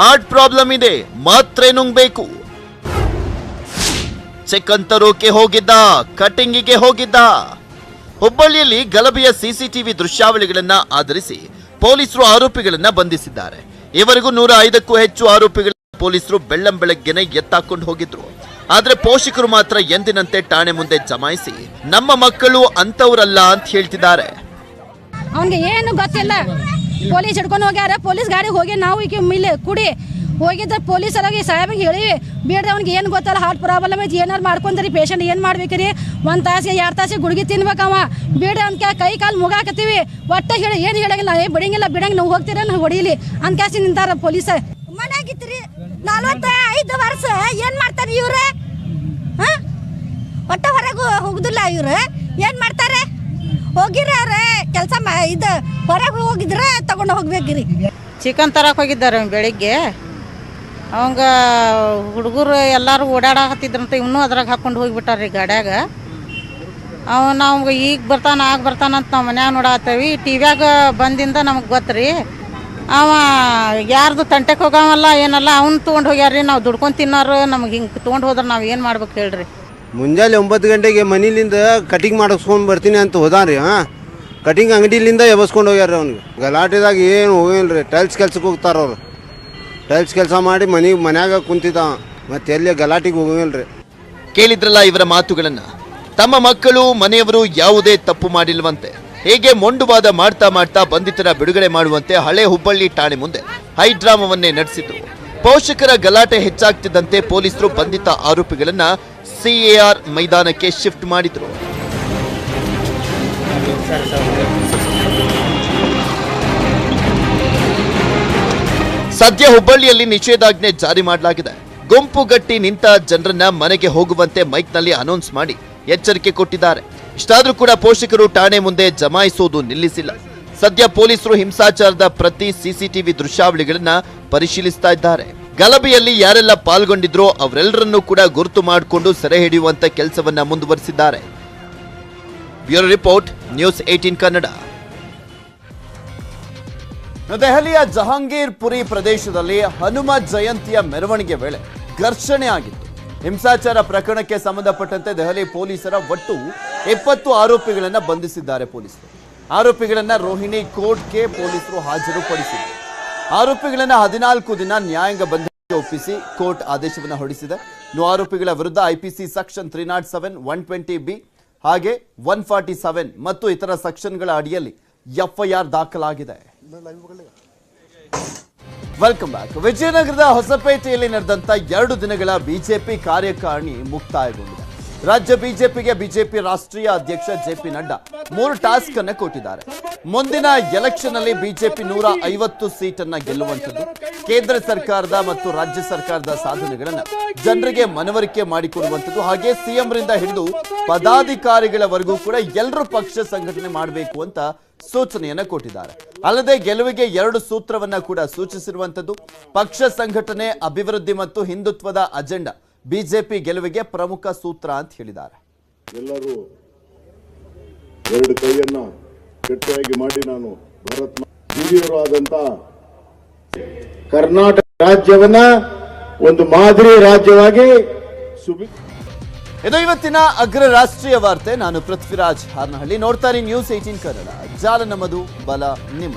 A: ಹಾರ್ಟ್ ಪ್ರಾಬ್ಲಮ್ ಇದೆ, ಮಾತ್ರೆ ನುಂಗ್ಬೇಕು. ಚಿಕನ್ ತರೋಕೆ ಹೋಗಿದ್ದ, ಕಟಿಂಗಿಗೆ ಹೋಗಿದ್ದ. ಹುಬ್ಬಳ್ಳಿಯಲ್ಲಿ ಗಲಭೆಯ ಸಿಸಿಟಿವಿ ದೃಶ್ಯಾವಳಿಗಳನ್ನ ಆಧರಿಸಿ ಪೊಲೀಸರು ಆರೋಪಿಗಳನ್ನ ಬಂಧಿಸಿದ್ದಾರೆ. ಇವರೆಗೂ 105ಕ್ಕೂ ಹೆಚ್ಚು ಆರೋಪಿಗಳ ಪೊಲೀಸರು ಬೆಳ್ಳಂಬೆಳಗ್ಗೆನೆ ಎತ್ತಾಕೊಂಡು ಹೋಗಿದ್ರು. ಆದ್ರೆ ಪೋಷಕರು ಮಾತ್ರ ಎಂದಿನಂತೆ ಠಾಣೆ ಮುಂದೆ ಜಮಾಯಿಸಿ ನಮ್ಮ ಮಕ್ಕಳು ಅಂತವರಲ್ಲ ಅಂತ ಹೇಳ್ತಿದ್ದಾರೆ.
E: ಅವನಿಗೆ ಏನು ಗೊತ್ತಿಲ್ಲ, ಪೊಲೀಸ್ ಹಿಡ್ಕೊಂಡು ಹೋಗ್ಯಾರ. ಪೊಲೀಸ್ ಗಾಡಿ ಹೋಗಿ ನಾವು ಈಗ ಮಿಲ್ಲಿ ಕುಡಿ ಹೋಗಿದ್ದ ಪೊಲೀಸರಾಗಿ ಸಾಹೇಬಿಗೆ ಹೇಳಿ ಬೇಡ್ರಿ, ಅವ್ನಿಗೆ ಏನು ಗೊತ್ತಲ್ಲ, ಹಾರ್ಟ್ ಪ್ರಾಬ್ಲಮ್ ಐತಿ, ಏನಾರು ಮಾಡ್ಕೊಂಡ್ರಿ ಪೇಷಂಟ್ ಏನು ಮಾಡ್ಬೇಕ್ರಿ, 1 ತಾಸಿಗೆ 2 ತಾಸಿಗೆ ಗುಡ್ಗಿ ತಿನ್ಬೇಕವ, ಬೇಡ್ರಿ ಅಂತ ಕೈ ಕಾಲು ಮುಗಾಕತ್ತೀವಿ. ಒಟ್ಟ ಹೇಳಿ ಏನು ಹೇಳಂಗಿಲ್ಲ, ಬಿಡಂಗಿಲ್ಲ ನಾವು ಹೋಗ್ತೀರ ನಾವು ಹೊಡೀಲಿ ಅಂತ ಕಾಸಿ ನಿಂತಾರ ಪೊಲೀಸ.
T: ಮನೆಯಾಗಿತ್ರಿ 45 ವರ್ಷ ಏನು ಮಾಡ್ತಾರೆ ಇವ್ರೆ? ಒಟ್ಟ ಹೊರಗೆ ಹೋಗುದಿಲ್ಲ ಇವ್ರು, ಏನು ಮಾಡ್ತಾರೆ? ಹೋಗಿರಿ ಅವ್ರೆ ಕೆಲಸ ಇದು ಹೊರಗೆ ಹೋಗಿದ್ರೆ ತಗೊಂಡು ಹೋಗ್ಬೇಕ್ರಿ.
U: ಚಿಕನ್ ತರಕ್ಕೆ ಹೋಗಿದ್ದಾರೆ ಬೆಳಿಗ್ಗೆ. ಅವಂಗ ಹುಡುಗರು ಎಲ್ಲರೂ ಓಡಾಡಕತ್ತಿದ್ರಂತ ಇವನು ಅದ್ರಾಗ ಹಾಕೊಂಡು ಹೋಗಿಬಿಟ್ಟಾರ್ರಿ ಗಾಡ್ಯಾಗ. ನಾವು ಈಗ ಬರ್ತಾನ ಆಗ ಬರ್ತಾನಂತ ನಾವು ಮನ್ಯಾಗ ನೋಡಾತ್ತೇವಿ. ಟಿವ್ಯಾಗ ಬಂದಿಂದ ನಮಗೆ ಗೊತ್ತ್ರಿ. ಅವ ಯಾರ್ದು ತಂಟೆಗೆ ಹೋಗವಲ್ಲ ಏನಲ್ಲ, ಅವ್ನು ತೊಗೊಂಡು ಹೋಗ್ಯಾರ್ರಿ. ನಾವು ದುಡ್ಕೊಂಡು ತಿನ್ನೋರು, ನಮ್ಗೆ ಹಿಂಗೆ ತೊಗೊಂಡು ಹೋದ್ರೆ ನಾವು ಏನು ಮಾಡ್ಬೇಕು ಹೇಳ್ರಿ.
V: ಮುಂಜಾನೆ 9 ಗಂಟೆಗೆ ಮನೇಲಿಂದ ಕಟಿಂಗ್ ಮಾಡಿಸ್ಕೊಂಡು ಬರ್ತೀನಿ ಅಂತ ಹೋದಾನ್ರಿ. ಕಟಿಂಗ್ ಅಂಗಡಿಲಿಂದ ಎಬಸ್ಕೊಂಡು ಹೋಗ್ಯಾರ ಅವ್ನಿಗೆ. ಗಲಾಟೆದಾಗ ಏನು ಹೋಗಿಲ್ರಿ. ಟೈಲ್ಸ್ ಕೆಲ್ಸಕ್ಕೆ ಹೋಗ್ತಾರ ಅವ್ರು. ಟೈಲ್ಸ್ ಕೆಲಸ ಮಾಡಿ ಮನ್ಯಾಗ ಕುಂತಿದ್ದ, ಮತ್ತೆ ಎಲ್ಲಿ ಗಲಾಟೆಗೆ ಹೋಗಿಲ್ರಿ.
A: ಕೇಳಿದ್ರಲ್ಲ ಇವರ ಮಾತುಗಳನ್ನ. ತಮ್ಮ ಮಕ್ಕಳು ಮನೆಯವರು ಯಾವುದೇ ತಪ್ಪು ಮಾಡಿಲ್ವಂತೆ. ಹೇಗೆ ಮೊಂಡುವಾದ ಮಾಡ್ತಾ ಬಂಧಿತರ ಬಿಡುಗಡೆ ಮಾಡುವಂತೆ ಹಳೆ ಹುಬ್ಬಳ್ಳಿ ಠಾಣೆ ಮುಂದೆ ಹೈಡ್ರಾಮವನ್ನೇ ನಡೆಸಿದ್ರು. ಪೋಷಕರ ಗಲಾಟೆ ಹೆಚ್ಚಾಗ್ತಿದ್ದಂತೆ ಪೊಲೀಸರು ಬಂಧಿತ ಆರೋಪಿಗಳನ್ನ CAR ಮೈದಾನಕ್ಕೆ ಶಿಫ್ಟ್ ಮಾಡಿದ್ರು. ಸದ್ಯ ಹುಬ್ಬಳ್ಳಿಯಲ್ಲಿ ನಿಷೇಧಾಜ್ಞೆ ಜಾರಿ ಮಾಡಲಾಗಿದೆ. ಗುಂಪುಗಟ್ಟಿ ನಿಂತ ಜನರನ್ನ ಮನೆಗೆ ಹೋಗುವಂತೆ ಮೈಕ್ನಲ್ಲಿ ಅನೌನ್ಸ್ ಮಾಡಿ ಎಚ್ಚರಿಕೆ ಕೊಟ್ಟಿದ್ದಾರೆ. ಇಷ್ಟಾದ್ರೂ ಕೂಡ ಪೋಷಕರು ಠಾಣೆ ಮುಂದೆ ಜಮಾಯಿಸೋದು ನಿಲ್ಲಿಸಿಲ್ಲ. ಸದ್ಯ ಪೊಲೀಸರು ಹಿಂಸಾಚಾರದ ಪ್ರತಿ ಸಿಸಿಟಿವಿ ದೃಶ್ಯಾವಳಿಗಳನ್ನ ಪರಿಶೀಲಿಸ್ತಾ ಇದ್ದಾರೆ. ಗಲಭೆಯಲ್ಲಿ ಯಾರೆಲ್ಲ ಪಾಲ್ಗೊಂಡಿದ್ರೋ ಅವರೆಲ್ಲರನ್ನೂ ಕೂಡ ಗುರುತು ಮಾಡಿಕೊಂಡು ಸೆರೆ ಹಿಡಿಯುವಂತ ಕೆಲಸವನ್ನ ಮುಂದುವರಿಸಿದ್ದಾರೆ. Bureau report, news 18 Kannada. ದೆಹಲಿಯ ಜಹಾಂಗೀರ್ ಪುರಿ ಪ್ರದೇಶದಲ್ಲಿ ಹನುಮ ಜಯಂತಿಯ ಮೆರವಣಿಗೆ ವೇಳೆ ಘರ್ಷಣೆ ಆಗಿತ್ತು. ಹಿಂಸಾಚಾರ ಪ್ರಕರಣಕ್ಕೆ ಸಂಬಂಧಪಟ್ಟಂತೆ ದೆಹಲಿ ಪೊಲೀಸರ ಒಟ್ಟು 20 ಆರೋಪಿಗಳನ್ನ ಬಂಧಿಸಿದ್ದಾರೆ ಪೊಲೀಸರು. ಆರೋಪಿಗಳನ್ನ ರೋಹಿಣಿ ಕೋರ್ಟ್ಗೆ ಪೊಲೀಸರು ಹಾಜರುಪಡಿಸಿದರು. ಆರೋಪಿಗಳನ್ನ 14 ದಿನ ನ್ಯಾಯಾಂಗ ಬಂಧನಕ್ಕೆ ಒಪ್ಪಿಸಿ ಕೋರ್ಟ್ ಆದೇಶವನ್ನು ಹೊರಡಿಸಿದೆ. ಇನ್ನು ಆರೋಪಿಗಳ ವಿರುದ್ಧ IPC ಸೆಕ್ಷನ್ 307, 120B ಹಾಗೆ 147 ಮತ್ತು ಇತರ ಸೆಕ್ಷನ್ಗಳ ಅಡಿಯಲ್ಲಿ FIR ದಾಖಲಾಗಿದೆ. Welcome back. ವಿಜಯನಗರದ ಹೊಸಪೇಟೆಯಲ್ಲಿ ನಡೆದಂತ 2 ದಿನಗಳ ಬಿಜೆಪಿ ಕಾರ್ಯಕಾರಿಣಿ ಮುಕ್ತಾಯಗೊಂಡಿದೆ. ರಾಜ್ಯ ಬಿಜೆಪಿಗೆ ಬಿಜೆಪಿ ರಾಷ್ಟ್ರೀಯ ಅಧ್ಯಕ್ಷ JP ನಡ್ಡಾ 3 ಟಾಸ್ಕ್ ಅನ್ನು ಕೊಟ್ಟಿದ್ದಾರೆ. ಮುಂದಿನ ಎಲೆಕ್ಷನ್ ಅಲ್ಲಿ ಬಿಜೆಪಿ 150 ಸೀಟನ್ನ ಗೆಲ್ಲುವಂಥದ್ದು, ಕೇಂದ್ರ ಸರ್ಕಾರದ ಮತ್ತು ರಾಜ್ಯ ಸರ್ಕಾರದ ಸಾಧನೆಗಳನ್ನ ಜನರಿಗೆ ಮನವರಿಕೆ ಮಾಡಿಕೊಡುವಂಥದ್ದು, ಹಾಗೆ CM ರಿಂದ ಹಿಡಿದು ಪದಾಧಿಕಾರಿಗಳವರೆಗೂ ಕೂಡ ಎಲ್ಲರೂ ಪಕ್ಷ ಸಂಘಟನೆ ಮಾಡಬೇಕು ಅಂತ ಸೂಚನೆಯನ್ನ ಕೊಟ್ಟಿದ್ದಾರೆ. ಅಲ್ಲದೆ ಗೆಲುವಿಗೆ 2 ಸೂತ್ರವನ್ನ ಕೂಡ ಸೂಚಿಸಿರುವಂಥದ್ದು. ಪಕ್ಷ ಸಂಘಟನೆ, ಅಭಿವೃದ್ಧಿ ಮತ್ತು ಹಿಂದುತ್ವದ ಅಜೆಂಡಾ ಬಿಜೆಪಿ ಗೆಲುವಿಗೆ ಪ್ರಮುಖ ಸೂತ್ರ ಅಂತ ಹೇಳಿದ್ದಾರೆ.
L: ಎಲ್ಲರೂ ಎರಡು ಕೈಯನ್ನ ಗಟ್ಟಿಯಾಗಿ ಮಾಡಿ ನಾನು ಭಾರತ್ ಹಿರಿಯರು ಆದಂತ ಕರ್ನಾಟಕ ರಾಜ್ಯವನ್ನ ಒಂದು ಮಾದರಿ ರಾಜ್ಯವಾಗಿ
A: ಇದು ಇವತ್ತಿನ ಅಗ್ರ ರಾಷ್ಟ್ರೀಯ ವಾರ್ತೆ. ನಾನು ಪೃಥ್ವಿರಾಜ್ ಹಾರ್ನಹಳ್ಳಿ. ನೋಡ್ತಾರೆ ನ್ಯೂಸ್ 18 ಕನ್ನಡ. ಜಾಲ ನಮ್ಮದು, ಬಲ ನಿಮ್ಮ.